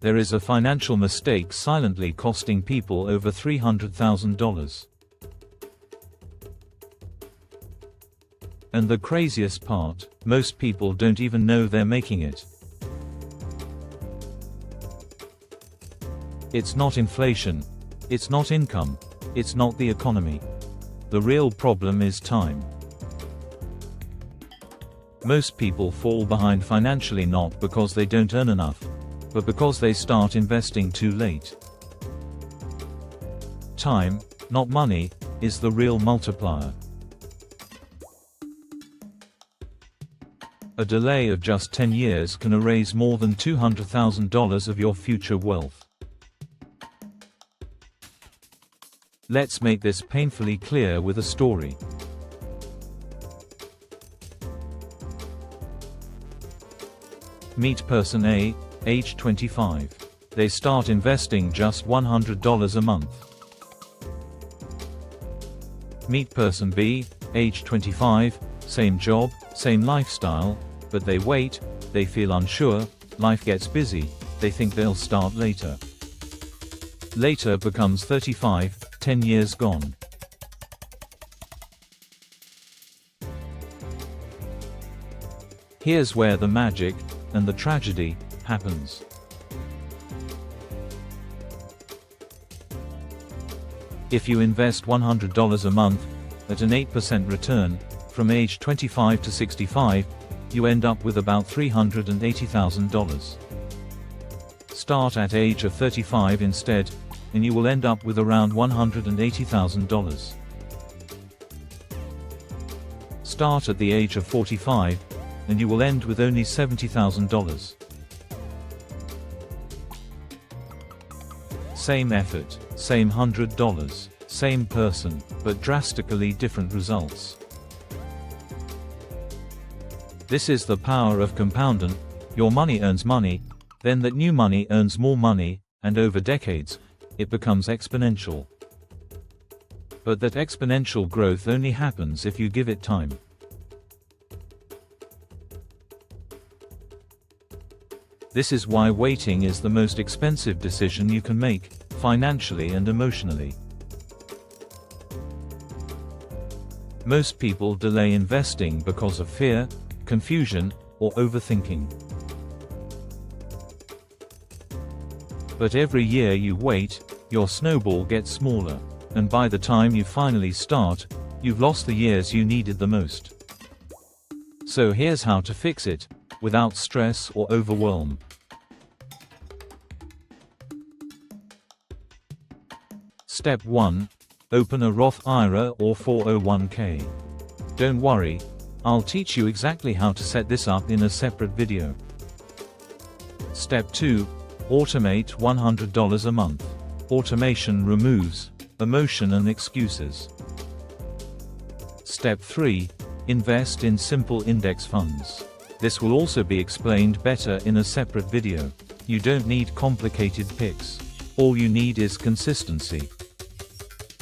There is a financial mistake silently costing people over $300,000. And the craziest part, most people don't even know they're making it. It's not inflation. It's not income. It's not the economy. The real problem is time. Most people fall behind financially not because they don't earn enough, but because they start investing too late. Time, not money, is the real multiplier. A delay of just 10 years can erase more than $200,000 of your future wealth. Let's make this painfully clear with a story. Meet person A, age 25. They start investing just $100 a month. Meet person B, age 25, same job, same lifestyle, but they wait, they feel unsure, life gets busy, they think they'll start later. Later becomes 35, 10 years gone. Here's where the magic, and the tragedy, happens. If you invest $100 a month, at an 8% return, from age 25 to 65, you end up with about $380,000. Start at age of 35 instead, and you will end up with around $180,000. Start at the age of 45, and you will end with only $70,000. Same effort, same $100, same person, but drastically different results. This is the power of compounding. Your money earns money, then that new money earns more money, and over decades, it becomes exponential. But that exponential growth only happens if you give it time. This is why waiting is the most expensive decision you can make, financially and emotionally. Most people delay investing because of fear, confusion, or overthinking. But every year you wait, your snowball gets smaller, and by the time you finally start, you've lost the years you needed the most. So here's how to fix it, without stress or overwhelm. Step 1. Open a Roth IRA or 401k. Don't worry, I'll teach you exactly how to set this up in a separate video. Step 2. Automate $100 a month. Automation removes emotion and excuses. Step 3. Invest in simple index funds. This will also be explained better in a separate video. You don't need complicated picks. All you need is consistency.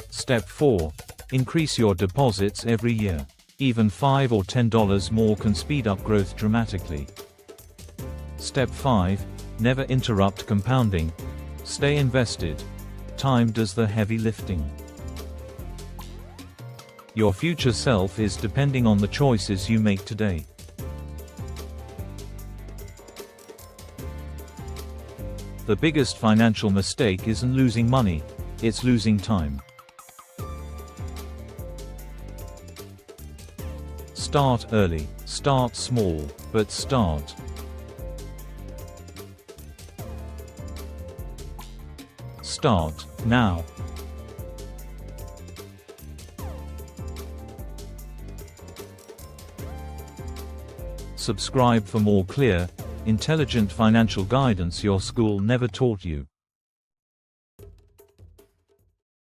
Step 4. Increase your deposits every year. Even $5 or $10 more can speed up growth dramatically. Step 5. Never interrupt compounding. Stay invested. Time does the heavy lifting. Your future self is depending on the choices you make today. The biggest financial mistake isn't losing money, it's losing time. Start early, start small, but start. Start now. Subscribe for more clear, intelligent financial guidance your school never taught you.